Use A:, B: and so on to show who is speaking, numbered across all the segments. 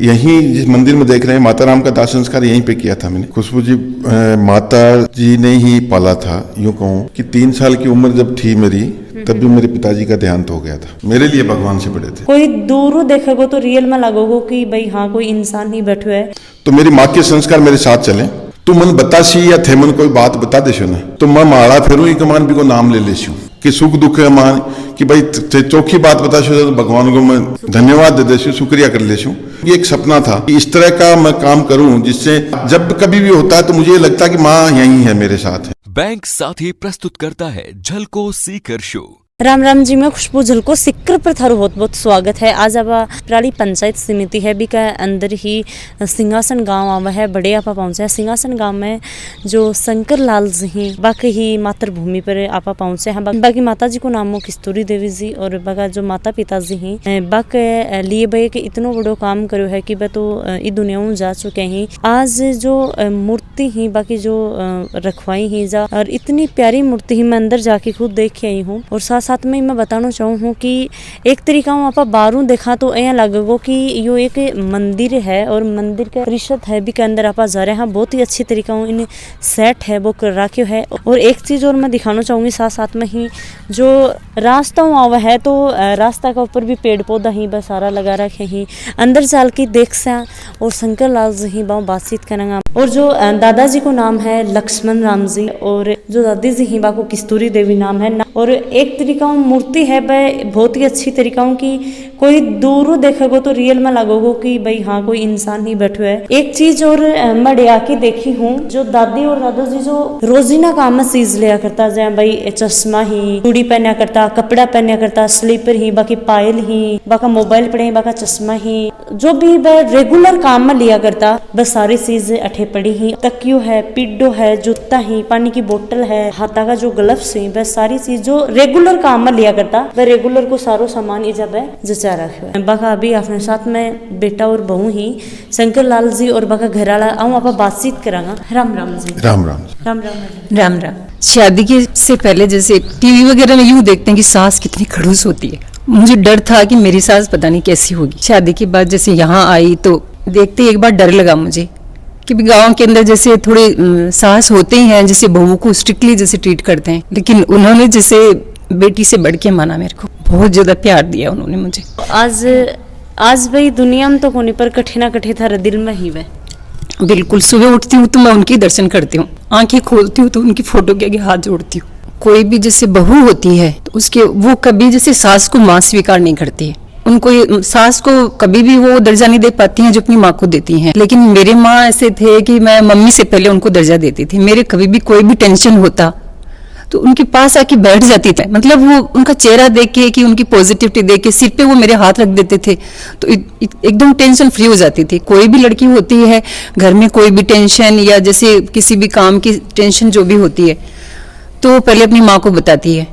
A: यहीं जिस मंदिर में देख रहे हैं माता राम का दाह संस्कार यहीं पे किया था मैंने। खुशबू जी माता जी ने ही पाला था। यूं कहूँ कि 3 साल की उम्र जब थी मेरी, तब भी मेरे पिताजी का देहांत हो गया था। मेरे लिए भगवान से बड़े थे।
B: कोई दूर देखोगे तो रियल में लगोगे कि भाई हाँ कोई इंसान ही बैठो है। तो
A: मेरी माँ के संस्कार मेरे साथ चले। तू मन बतासी या थे मन कोई बात बता देशो ना, तो मैं माड़ा फिरू ही कमान भी को नाम ले लेशू कि सुख दुख है मान कि भाई चौखी बात बता तो भगवान को मैं धन्यवाद दे देशू, शुक्रिया कर लेशू। ये एक सपना था कि इस तरह का मैं काम करूं जिससे जब कभी भी होता है तो मुझे लगता है कि माँ यहीं है मेरे साथ है।
C: बैंक साथी प्रस्तुत करता है झलको सीकर शो।
B: राम राम जी, मैं खुशबू झलको सिक्कर पर थारो बहुत बहुत स्वागत है। आज आप प्राली पंचायत समिति है भी का अंदर ही सिंहासन गांव आवा है। बड़े आप पहुंचे हैं सिंहासन गांव में जो शंकर लाल जी हैं बाकी ही मातृभूमि पर आप पहुंचे हैं। बाकी माता जी को नाम किस्तूरी देवी जी और बाका जो माता पिता जी हैं बाके लिए भाई कि इतनो बड़ो काम करो है कि वह तो इस दुनिया में जा चुके हैं। आज जो मूर्ति ही बाकी जो रखवाई ही जा और इतनी प्यारी मूर्ति ही मैं अंदर जाके खुद देख के आई हूँ। और साथ में मैं बताना चाहूँ कि एक तरीका आप बाहरों देखा तो ऐसा लगेगा कि यो एक मंदिर है और मंदिर का परिषद है भी के अंदर आप जा रहे हैं। बहुत ही अच्छी तरीका इन सेट है वो कर रखे है। और एक चीज और मैं दिखाना चाहूंगी साथ में ही जो रास्ता आवा है तो रास्ता का ऊपर भी पेड़ पौधा ही बस सारा लगा रखे ही। अंदर चल के देख सा और शंकर लाल जी ही बातचीत करेंगे। और जो दादाजी को नाम है लक्ष्मण राम जी और जो दादी जी ही बाको किस्तूरी देवी नाम है। और एक तरीका मूर्ति है वह बहुत ही अच्छी तरीका की कोई दूर देखोगे तो रियल में लगोगे कि भाई हाँ कोई इंसान ही बैठो है। एक चीज और मैं डे आके देखी हूँ जो दादी और दादा जी जो रोजीना काम में चीज लिया करता जैसे भाई चश्मा ही, चूड़ी पहना करता, कपड़ा पहना करता, स्लीपर ही, बाकी पायल ही, बाका मोबाइल पड़े, बाका चश्मा ही, जो भी वह रेगुलर काम में लिया करता बस सारी चीज अठे पड़ी ही। तकियो है, पिड्डो है, जूता ही, पानी की बोतल है, हाथा का जो ग्लव्स है, बस सारी चीज जो रेगुलर काम में लिया करता वह रेगुलर को सारो सामान इजब है जचा रखे है। बाका अभी अपने साथ में बेटा और बहू ही शंकर लाल जी और बाका घराला आऊँ आप बातचीत करांगा। राम राम जी।
A: राम राम
B: राम राम
D: राम राम। शादी के से पहले जैसे टीवी वगैरह में यूं देखते हैं कि सास कितनी खड़ूस होती है, मुझे डर था कि मेरी सास पता नहीं कैसी होगी। शादी के बाद जैसे यहाँ आई तो देखते एक बार डर लगा मुझे कि गांव के अंदर जैसे थोड़े सास होते ही हैं जैसे बहू को स्ट्रिक्टली जैसे ट्रीट करते हैं, लेकिन उन्होंने जैसे बेटी से बढ़ के माना, मेरे को बहुत ज्यादा प्यार दिया उन्होंने मुझे।
B: आज भाई दुनिया में तो होने पर कठिना कठे था दिल में ही वह
D: बिल्कुल। सुबह उठती हूँ तो मैं उनकी दर्शन करती हूँ, आंखें खोलती हूँ तो उनकी फोटो के आगे हाथ जोड़ती हूँ। कोई भी जैसे बहू होती है तो उसके वो कभी जैसे सास को माँ स्वीकार नहीं करती है, उनको सास को कभी भी वो दर्जा नहीं दे पाती हैं जो अपनी माँ को देती हैं। लेकिन मेरे माँ ऐसे थे कि मैं मम्मी से पहले उनको दर्जा देती थी। मेरे कभी भी कोई भी टेंशन होता तो उनके पास आके बैठ जाती थी, मतलब वो उनका चेहरा देख के कि उनकी पॉजिटिविटी देख के सिर पे वो मेरे हाथ रख देते थे तो एकदम टेंशन फ्री हो जाती थी। कोई भी लड़की होती है घर में कोई भी टेंशन या जैसे किसी भी काम की टेंशन जो भी होती है तो पहले अपनी माँ को बताती है।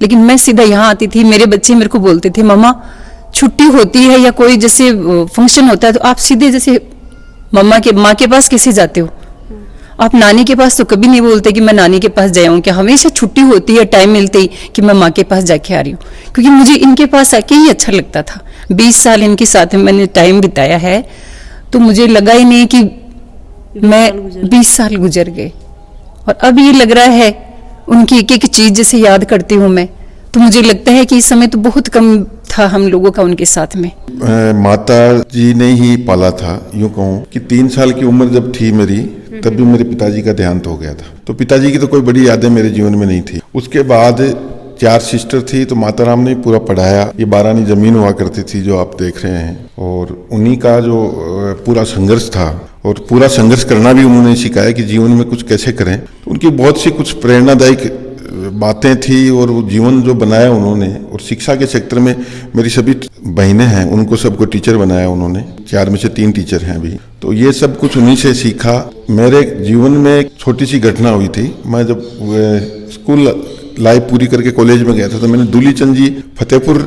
D: लेकिन मैं सीधा यहाँ आती थी, मेरे बच्चे मेरे को बोलते थे मम्मा छुट्टी होती है या कोई जैसे फंक्शन होता है तो आप सीधे जैसे माँ के पास कैसे जाते हो, आप नानी के पास तो कभी नहीं बोलते कि मैं नानी के पास जाऊँ। क्या हमेशा छुट्टी होती है टाइम मिलते ही कि मैं माँ के पास जाके आ रही हूँ, क्योंकि मुझे इनके पास आके ही अच्छा लगता था। 20 साल इनके साथ मैंने टाइम बिताया है तो मुझे लगा ही नहीं कि मैं 20 साल गुजर गए। और अब ये लग रहा है उनकी एक एक चीज जैसे याद करती हूँ मैं तो मुझे लगता है कि इस समय तो बहुत कम था हम लोगों का उनके साथ में।
A: माता जी ने ही पाला था। यूं कहूँ कि 3 साल की उम्र जब थी मेरी, तब भी मेरे पिताजी का देहांत हो गया था। तो पिताजी की तो कोई बड़ी यादें मेरे जीवन में नहीं थी। उसके बाद 4 सिस्टर थी तो माता राम ने पूरा पढ़ाया। ये 12 जमीन हुआ करती थी जो आप देख रहे हैं और उन्हीं का जो पूरा संघर्ष था और पूरा संघर्ष करना भी उन्होंने सिखाया कि जीवन में कुछ कैसे करें। उनकी बहुत सी कुछ प्रेरणादायक बातें थी और वो जीवन जो बनाया उन्होंने। और शिक्षा के क्षेत्र में मेरी सभी बहनें हैं, उनको सबको टीचर बनाया उन्होंने। 4 में से 3 टीचर हैं अभी। तो ये सब कुछ उन्हीं से सीखा। मेरे जीवन में एक छोटी सी घटना हुई थी। मैं जब स्कूल लाइफ पूरी करके कॉलेज में गया था तो मैंने दूलीचंद जी फतेहपुर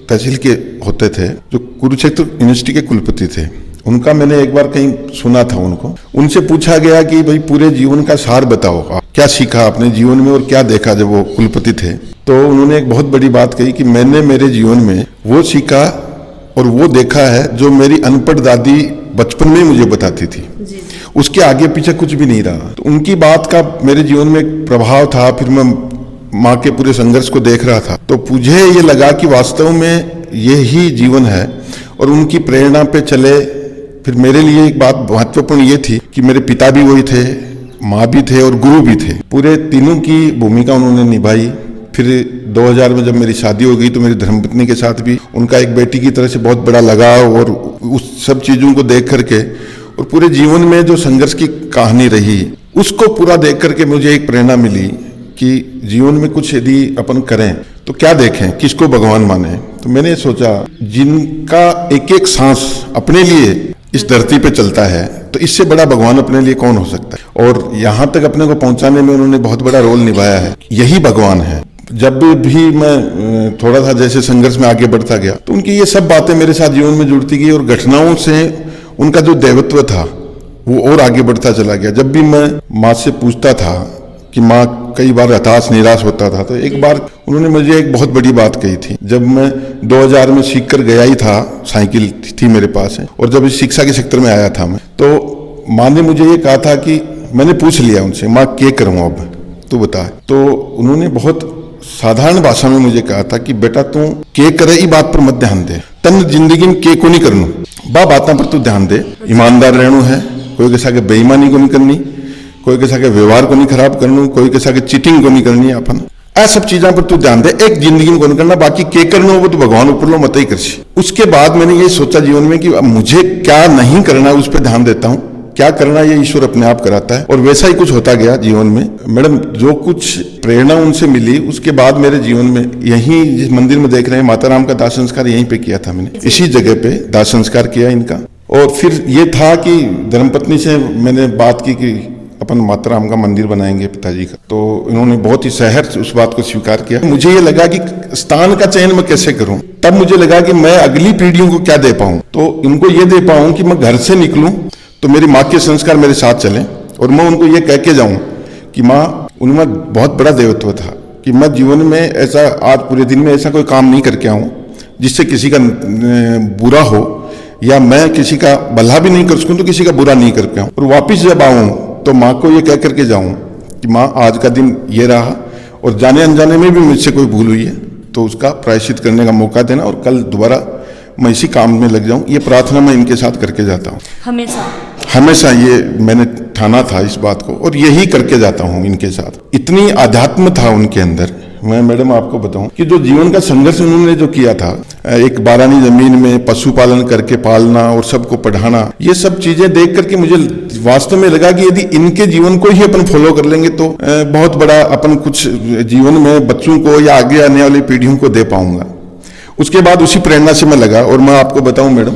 A: तहसील के होते थे जो कुरुक्षेत्र यूनिवर्सिटी के कुलपति थे। उनका मैंने एक बार कहीं सुना था उनको। उनसे पूछा गया कि भाई पूरे जीवन का सार बताओ, क्या सीखा आपने जीवन में और क्या देखा जब वो कुलपति थे। तो उन्होंने एक बहुत बड़ी बात कही कि मैंने मेरे जीवन में वो सीखा और वो देखा है जो मेरी अनपढ़ दादी बचपन में मुझे बताती थी। उसके आगे पीछे कुछ भी नहीं रहा। तो उनकी बात का मेरे जीवन में एक प्रभाव था। फिर मैं माँ के पूरे संघर्ष को देख रहा था, तो मुझे ये लगा कि वास्तव में यही जीवन है और उनकी प्रेरणा पे चले। फिर मेरे लिए एक बात महत्वपूर्ण ये थी कि मेरे पिता भी वही थे, माँ भी थे और गुरु भी थे। पूरे तीनों की भूमिका उन्होंने निभाई। फिर 2000 में जब मेरी शादी हो गई तो मेरी धर्मपत्नी के साथ भी उनका एक बेटी की तरह से बहुत बड़ा लगाव, और उस सब चीज़ों को देख करके और पूरे जीवन में जो संघर्ष की कहानी रही उसको पूरा देख करके मुझे एक प्रेरणा मिली कि जीवन में कुछ यदि अपन करें तो क्या देखें, किसको भगवान माने। तो मैंने सोचा जिनका एक एक सांस अपने लिए इस धरती पे चलता है तो इससे बड़ा भगवान अपने लिए कौन हो सकता है। और यहाँ तक अपने को पहुंचाने में उन्होंने बहुत बड़ा रोल निभाया है। यही भगवान है। जब भी मैं थोड़ा सा जैसे संघर्ष में आगे बढ़ता गया तो उनकी ये सब बातें मेरे साथ जीवन में जुड़ती गई और घटनाओं से उनका जो देवत्व था वो और आगे बढ़ता चला गया। जब भी मैं माँ से पूछता था कि माँ, कई बार हताश निराश होता था, तो एक बार उन्होंने मुझे एक बहुत बड़ी बात कही थी। जब मैं 2000 में सीख कर गया ही था, साइकिल थी मेरे पास है, और जब इस शिक्षा के सेक्टर में आया था मैं, तो माँ ने मुझे ये कहा था कि मैंने पूछ लिया उनसे, माँ क्या करूँ अब तू बता। तो उन्होंने बहुत साधारण भाषा में मुझे कहा था कि बेटा तू के करे ई बात पर मत ध्यान दे, तन जिंदगी में के को नहीं करनू, बा बातों पर तू ध्यान दे। ईमानदार रहनू है, कोई के साथ बेईमानी को नहीं करनी, कोई के साथ व्यवहार को नहीं खराब करनू, कोई के साथ चीटिंग को नहीं करनी अपन। ऐ सब चीजों पर तू ध्यान दे, एक जिंदगी में को नहीं करना, बाकी के करना वो तो भगवान ऊपर लो मत ही कर। उसके बाद मैंने ये सोचा जीवन में कि मुझे क्या नहीं करना उस पर ध्यान देता हूँ, क्या करना ये ईश्वर अपने आप कराता है। और वैसा ही कुछ होता गया जीवन में। मैडम जो कुछ प्रेरणा उनसे मिली उसके बाद मेरे जीवन में, यहीं जिस मंदिर में देख रहे हैं माता राम का दाह संस्कार यहीं पे किया था मैंने, इसी जगह पे दाह संस्कार किया इनका। और फिर ये था कि धर्मपत्नी से मैंने बात की कि अपन माता राम का मंदिर बनाएंगे पिताजी का, तो इन्होंने बहुत ही सहर्ष उस बात को स्वीकार किया। मुझे ये लगा कि स्थान का चयन मैं कैसे करूं। तब मुझे लगा कि मैं अगली पीढ़ियों को क्या दे पाऊं, तो इनको ये दे पाऊं कि मैं घर से निकलूं तो मेरी माँ के संस्कार मेरे साथ चलें, और मैं उनको ये कह के जाऊं कि माँ, उनमें बहुत बड़ा देवत्व था कि मैं जीवन में ऐसा आज पूरे दिन में ऐसा कोई काम नहीं करके आऊं जिससे किसी का बुरा हो, या मैं किसी का भला भी नहीं कर सकूं तो किसी का बुरा नहीं करके आऊं। और वापिस जब आऊं तो माँ को ये कह करके जाऊं कि माँ, आज का दिन ये रहा और जाने अनजाने में भी मुझसे कोई भूल हुई है तो उसका प्रायश्चित करने का मौका देना, और कल दोबारा मैं इसी काम में लग जाऊं। ये प्रार्थना मैं इनके साथ करके जाता हूँ हमेशा। ये मैंने ठाना था इस बात को, और यही करके जाता हूँ इनके साथ। इतनी आध्यात्म था उनके अंदर। मैं मैडम आपको बताऊं कि जो जीवन का संघर्ष उन्होंने जो किया था, एक बारानी जमीन में पशुपालन करके पालना और सबको पढ़ाना, ये सब चीजें देख करके मुझे वास्तव में लगा कि यदि इनके जीवन को ही अपन फॉलो कर लेंगे तो बहुत बड़ा अपन कुछ जीवन में बच्चों को या आगे आने वाली पीढ़ियों को दे पाऊंगा। उसके बाद उसी प्रेरणा से मैं लगा। और मैं आपको बताऊं मैडम,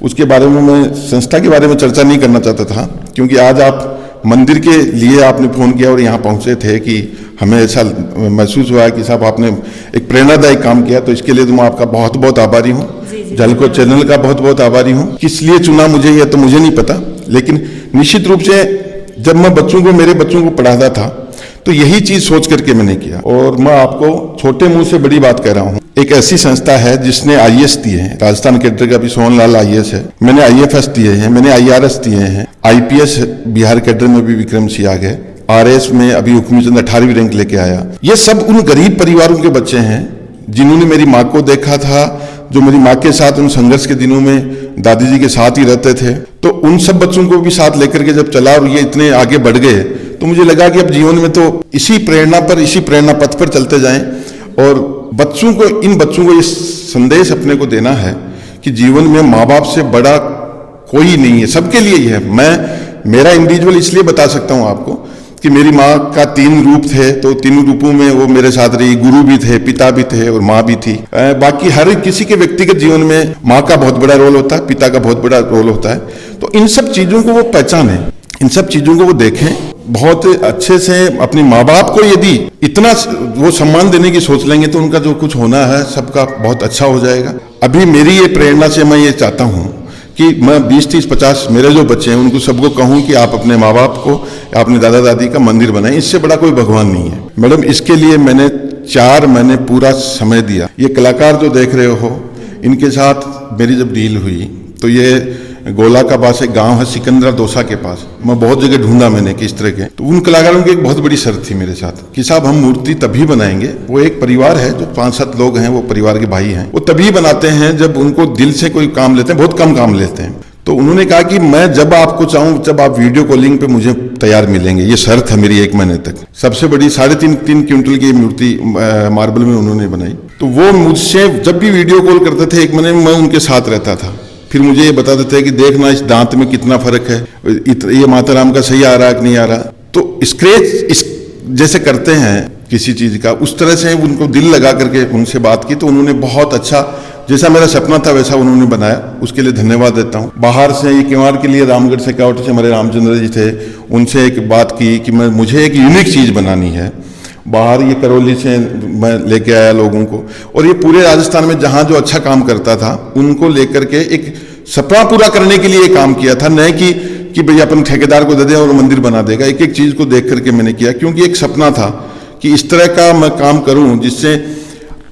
A: उसके बारे में मैं संस्था के बारे में चर्चा नहीं करना चाहता था, क्योंकि आज आप मंदिर के लिए आपने फोन किया और यहाँ पहुंचे थे कि हमें ऐसा महसूस हुआ कि साहब आपने एक प्रेरणादायक काम किया, तो इसके लिए तो मैं आपका बहुत बहुत आभारी हूँ। झलको चैनल का बहुत बहुत आभारी हूँ। किस लिए चुना मुझे यह तो मुझे नहीं पता, लेकिन निश्चित रूप से जब मैं मेरे बच्चों को पढ़ाता था तो यही चीज सोच करके मैंने किया। और मैं आपको छोटे मुंह से बड़ी बात कह रहा हूँ, एक ऐसी संस्था है जिसने IAS दिए हैं, राजस्थान कैडर का भी सोहनलाल IAS है, मैंने IFS दिए हैं, मैंने IRS दिए हैं, IPS बिहार कैडर में भी विक्रम सिंह आ गए, RS में अभी हुक्मचंद 18वीं रैंक लेके आया। ये सब उन गरीब परिवारों के बच्चे हैं जिन्होंने मेरी माँ को देखा था, जो मेरी माँ के साथ उन संघर्ष के दिनों में दादी जी के साथ ही रहते थे। तो उन सब बच्चों को भी साथ लेकर के जब चला और ये इतने आगे बढ़ गए, तो मुझे लगा कि अब जीवन में तो इसी प्रेरणा पथ पर चलते जाएं, और इन बच्चों को ये संदेश अपने को देना है कि जीवन में माँ बाप से बड़ा कोई नहीं है, सबके लिए ही है। मेरा इंडिविजुअल इसलिए बता सकता हूँ आपको कि मेरी माँ का 3 रूप थे, तो 3 रूपों में वो मेरे साथ रही। गुरु भी थे, पिता भी थे और माँ भी थी। बाकी हर किसी के व्यक्तिगत जीवन में माँ का बहुत बड़ा रोल होता है, पिता का बहुत बड़ा रोल होता है। तो इन सब चीजों को वो पहचाने, इन सब चीजों को वो देखें बहुत अच्छे से। अपने माँ बाप को यदि इतना वो सम्मान देने की सोच लेंगे तो उनका जो कुछ होना है सबका बहुत अच्छा हो जाएगा। अभी मेरी ये प्रेरणा से मैं ये चाहता हूँ कि मैं 20, 30, 50 मेरे जो बच्चे हैं उनको सबको कहूँ कि आप अपने माँ बाप को, अपने दादा दादी का मंदिर बनाएं। इससे बड़ा कोई भगवान नहीं है मैडम। इसके लिए मैंने 4 महीने पूरा समय दिया। ये कलाकार जो देख रहे हो, इनके साथ मेरी जब डील हुई तो ये गोला का पास एक गांव है सिकंदरा दोसा के पास, मैं बहुत जगह ढूंढा मैंने कि इस तरह के, तो उन कलाकारों की एक बहुत बड़ी शर्त थी मेरे साथ कि साहब हम मूर्ति तभी बनाएंगे, वो एक परिवार है जो 5-7 लोग हैं, वो परिवार के भाई हैं, वो तभी बनाते हैं जब उनको दिल से कोई काम लेते हैं, बहुत कम काम लेते हैं। तो उन्होंने कहा कि मैं जब आपको चाहूँ जब आप वीडियो कॉलिंग पे मुझे तैयार मिलेंगे, ये शर्त है मेरी 1 महीने तक। सबसे बड़ी 3.5 क्विंटल की मूर्ति मार्बल में उन्होंने बनाई। तो वो मुझसे जब भी वीडियो कॉल करते थे 1 महीने में मैं उनके साथ रहता था, फिर मुझे ये बताते थे कि देखना इस दांत में कितना फर्क है, ये माता राम का सही आ रहा है कि नहीं आ रहा। तो स्क्रैच इस जैसे करते हैं किसी चीज का, उस तरह से उनको दिल लगा करके उनसे बात की, तो उन्होंने बहुत अच्छा, जैसा मेरा सपना था वैसा उन्होंने बनाया, उसके लिए धन्यवाद देता हूँ। बाहर से ये किवाड़ के लिए रामगढ़ से कावट से हमारे रामचंद्र जी थे, उनसे एक बात की कि मुझे एक यूनिक चीज बनानी है। बाहर ये करौली से मैं लेके आया लोगों को, और ये पूरे राजस्थान में जहाँ जो अच्छा काम करता था उनको लेकर के एक सपना पूरा करने के लिए काम किया था, न कि भैया अपन ठेकेदार को दे दें और मंदिर बना देगा। एक एक चीज को देख करके मैंने किया, क्योंकि एक सपना था कि इस तरह का मैं काम करूं जिससे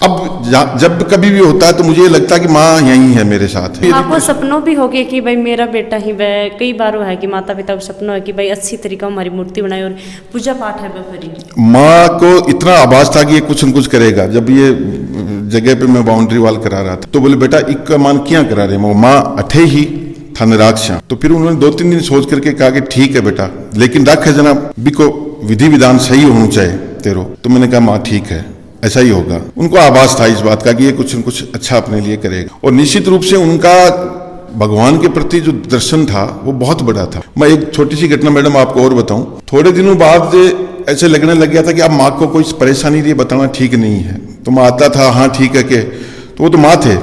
A: अब जब कभी भी होता है तो मुझे लगता है कि माँ यहीं है मेरे साथ।
B: आपको सपनों भी हो गया कि भाई मेरा बेटा ही वह, कई बार वो है कि माता पिता को सपना है कि भाई अच्छी तरीका हमारी मूर्ति बनाए और पूजा पाठ है वह करें।
A: माँ को इतना आभास था कि ये कुछ न कुछ करेगा। जब ये जगह पे मैं बाउंड्री वॉल करा रहा था तो बोले बेटा इक मान क्या करा रहे माँ अठे ही था निराक्षा। तो फिर उन्होंने 2-3 दिन सोच करके कहा कि ठीक है बेटा, लेकिन रख है जनाब बिको विधि विधान सही होना चाहिए तेरो। तो मैंने कहा माँ ठीक है, ऐसा ही होगा। उनको आभास था इस बात का कि ये कुछ न कुछ अच्छा अपने लिए करेगा, और निश्चित रूप से उनका भगवान के प्रति जो दर्शन था वो बहुत बड़ा था। मैं एक छोटी सी घटना मैडम आपको और बताऊं, थोड़े दिनों बाद ऐसे लगने लग गया था कि अब माँ को कोई परेशानी ये बताना ठीक नहीं है। तो मैं आता था, हाँ ठीक है के, तो वो तो माँ थे,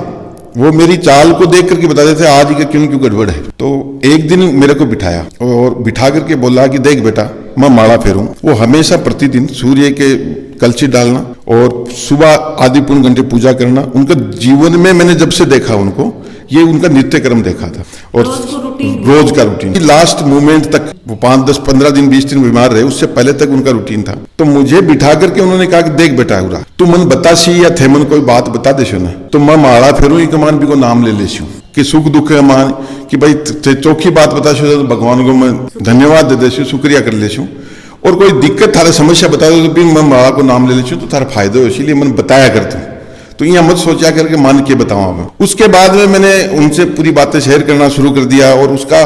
A: वो मेरी चाल को देख करके बता देते आज के क्यों गड़बड़ है। तो एक दिन मेरे को बिठाया और बिठा करके बोला कि देख बेटा मैं माला फेरूं। वो हमेशा प्रतिदिन सूर्य के कलशी डालना और सुबह आधे पौन घंटे पूजा करना, उनका जीवन में मैंने जब से देखा उनको, ये उनका नित्य क्रम देखा था, और रोज का रूटीन। लास्ट मोमेंट तक वो 5, 10, 15 दिन 20 दिन बीमार रहे, उससे पहले तक उनका रूटीन था। तो मुझे बिठा करके उन्होंने कहा कि देख बेटा उरा तू मन बतासी या थे मन कोई बात बता देशो ना, तो मैं माला फेरू एक मान भी को नाम ले लेशू कि सुख दुख है मान कि भाई चौखी बात बताशो तो भगवान को मैं धन्यवाद दे देशू, शुक्रिया कर लेशू, और कोई दिक्कत थारे समस्या बता दो तो भी मैं माला को नाम ले लेशू तो थारा फायदा हो, इसीलिए मैं बताया करता हूँ। तो यहाँ मत सोचा करके मान के बताऊँ मैं। उसके बाद में मैंने उनसे पूरी बातें शेयर करना शुरू कर दिया, और उसका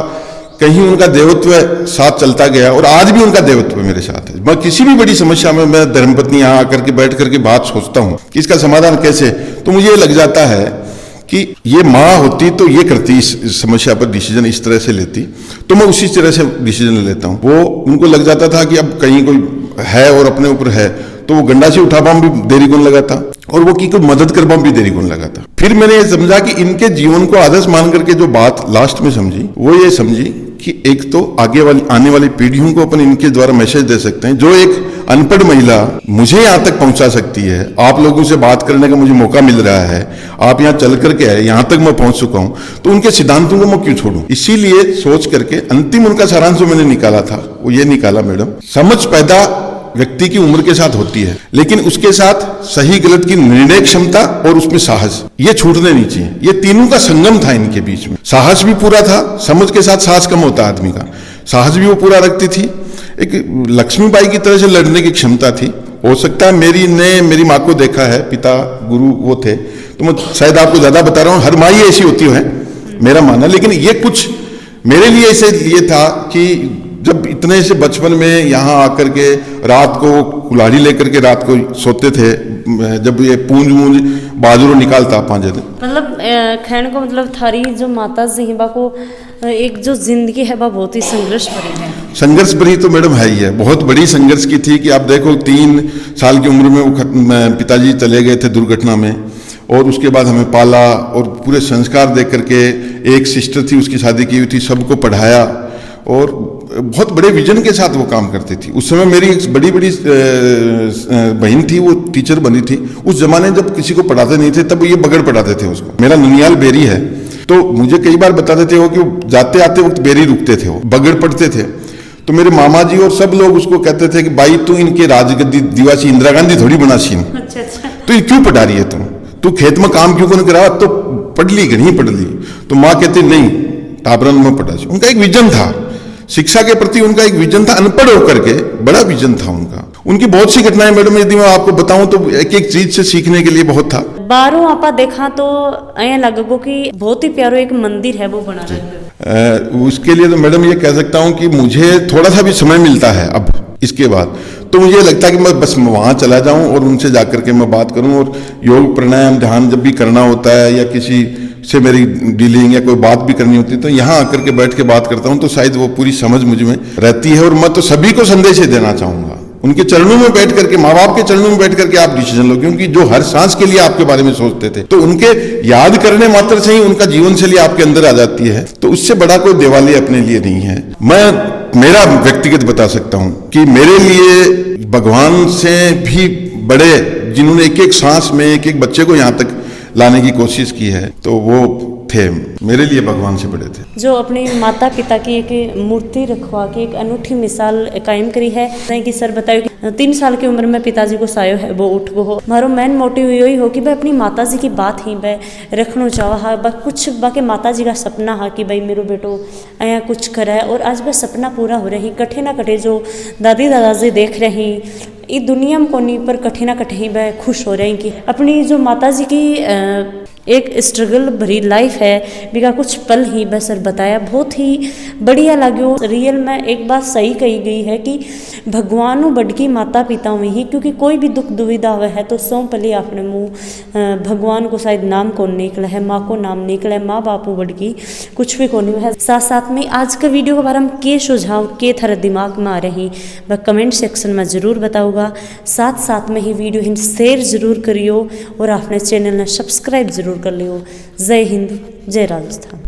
A: कहीं उनका देवत्व साथ चलता गया, और आज भी उनका देवत्व मेरे साथ है। मैं किसी भी बड़ी समस्या में मैं धर्मपत्नी यहाँ आकर के बैठ करके बात सोचता हूँ कि इसका समाधान कैसे, तो मुझे ये लग जाता है कि ये माँ होती तो ये करती, इस समस्या पर डिसीजन इस तरह से लेती, तो मैं उसी तरह से डिसीजन लेता हूँ। वो उनको लग जाता था कि अब कहीं कोई है और अपने ऊपर है, तो वो गंडा से उठा पाऊँ भी देरी कौन लगाता, और वो की कोई मदद कर पाऊँ भी देरी कौन लगाता। फिर मैंने ये समझा कि इनके जीवन को आदर्श मान करके जो बात लास्ट में समझी वो ये समझी कि एक तो आने वाली पीढ़ियों को अपन इनके द्वारा मैसेज दे सकते हैं। जो एक अनपढ़ महिला मुझे यहाँ तक पहुंचा सकती है, आप लोगों से बात करने का मुझे मौका मिल रहा है, आप यहाँ चल करके आए, यहाँ तक मैं पहुंच चुका हूँ, तो उनके सिद्धांतों को मैं क्यों छोड़ूं। इसीलिए सोच करके अंतिम उनका सारांश जो मैंने निकाला था वो ये निकाला मैडम, समझ पैदा व्यक्ति की उम्र के साथ होती है, लेकिन उसके साथ सही गलत की निर्णय क्षमता और उसमें साहस, ये छूटने नहीं चाहिए। ये तीनों का संगम था इनके बीच में। साहस भी पूरा था, समझ के साथ साहस कम होता आदमी का, साहस भी वो पूरा रखती थी। एक लक्ष्मीबाई की तरह से लड़ने की क्षमता थी। हो सकता है मेरी माँ को देखा है, पिता गुरु वो थे, तो मैं शायद आपको ज्यादा बता रहा हूँ, हर माँ ही ऐसी होती है मेरा मानना। लेकिन ये कुछ मेरे लिए ऐसे ये था कि जब इतने से बचपन में यहाँ आकर के रात को कुल्हाड़ी लेकर के रात को सोते थे, जब ये पूंज बाजरो निकालता 5 दिन, मतलब
B: खैन को मतलब थारी जो माता जिहिबा को एक जो जिंदगी है वह बहुत ही संघर्ष भरी है।
A: संघर्ष भरी तो मैडम है ही है, बहुत बड़ी संघर्ष की थी कि आप देखो 3 साल की उम्र में वो पिताजी चले गए थे दुर्घटना में, और उसके बाद हमें पाला और पूरे संस्कार दे करके, एक सिस्टर थी उसकी शादी की हुई थी, सबको पढ़ाया, और बहुत बड़े विजन के साथ वो काम करती थी। उस समय मेरी एक बड़ी बहन थी, वो टीचर बनी थी। उस जमाने जब किसी को पढ़ाते नहीं थे तब ये बगड़ पढ़ाते थे उसको। मेरा ननियाल बेरी है, तो मुझे कई बार बताते थे वो कि जाते आते वक्त बेरी रुकते थे, वो बगड़ पढ़ते थे। तो मेरे मामा जी और सब लोग उसको कहते थे कि भाई तू इनके राजगद्दी दिवासी इंदिरा गांधी थोड़ी बना सीन, तो ये क्यों पढ़ा रही है तू खेत में काम क्यों नहीं करा। तो पढ़ ली घणी पढ़ ली, तो माँ कहती नहीं ताबरन में पढ़ा। उनका एक विजन था, शिक्षा के प्रति उनका एक विजन था, अनपढ़ होकर के बड़ा विजन था उनका। उनकी बहुत सी घटनाएं मैडम यदि मैं आपको बताऊं तो एक एक चीज से सीखने के लिए बहुत था।
B: बारों आपा देखा तो ऐ लगो कि बहुत ही प्यारो एक मंदिर है वो बना रहे।
A: उसके लिए तो मैडम ये कह सकता हूं कि मुझे थोड़ा सा भी समय मिलता है अब इसके बाद, तो मुझे लगता है कि मैं बस वहां चला जाऊं और उनसे जाकर के मैं बात करूं, और योग प्राणायाम ध्यान जब भी करना होता है या किसी से मेरी डीलिंग या कोई बात भी करनी होती है तो यहाँ आकर के बैठ के बात करता हूं, तो शायद वो पूरी समझ मुझ में रहती है। और मैं तो सभी को संदेश देना चाहूंगा, उनके चरणों में बैठ करके, माँ बाप के चरणों में बैठ करके आप डिसीजन लो, क्योंकि जो हर सांस के लिए आपके बारे में सोचते थे, तो उनके याद करने मात्र से ही उनका जीवन शैली आपके अंदर आ जाती है। तो उससे बड़ा कोई दिवाली अपने लिए नहीं है। मैं मेरा व्यक्तिगत बता सकता हूं कि मेरे लिए भगवान से भी बड़े, जिन्होंने एक एक सांस में एक एक बच्चे को यहाँ तक लाने की कोशिश की है, तो वो थे मेरे लिए भगवान से बड़े थे।
B: जो अपने माता पिता की एक मूर्ति रखवा के एक अनूठी मिसाल कायम करी है। कि सर बतायो कि 3 साल की उम्र में पिताजी को सायो है वो उठ गो हो। मारो मेन मोटिव यही हो कि भाई अपनी माता जी की बात ही भाई रखना चाहा, कुछ बाकी माता जी का सपना हा कि भाई मेरो बेटो आया कुछ करा है, और आज वह सपना पूरा हो रही। कठे ना कठे जो दादी दादाजी देख रही ये दुनिया में कोनी पर कठे ना कठे वह खुश हो रही कि अपनी जो माता जी की एक स्ट्रगल भरी लाइफ है बिका कुछ पल ही बस सर बताया, बहुत ही बढ़िया लागो। रियल में एक बात सही कही गई है कि भगवान बड़की माता पिता में ही, क्योंकि कोई भी दुख दुविधा हुआ है तो सौ पहले अपने मुँह भगवान को शायद नाम कौन निकला है, माँ को नाम निकला है, माँ बापू बड़की कुछ भी कौन है। साथ साथ में आज का वीडियो के बारे में के सुझाव के थारे दिमाग में आ रही वह कमेंट सेक्शन में ज़रूर बताऊँगा। साथ साथ में ही वीडियो हिंद शेयर जरूर करियो और अपने चैनल ने सब्सक्राइब जरूर कर लियो। जय हिंद, जय राजस्थान।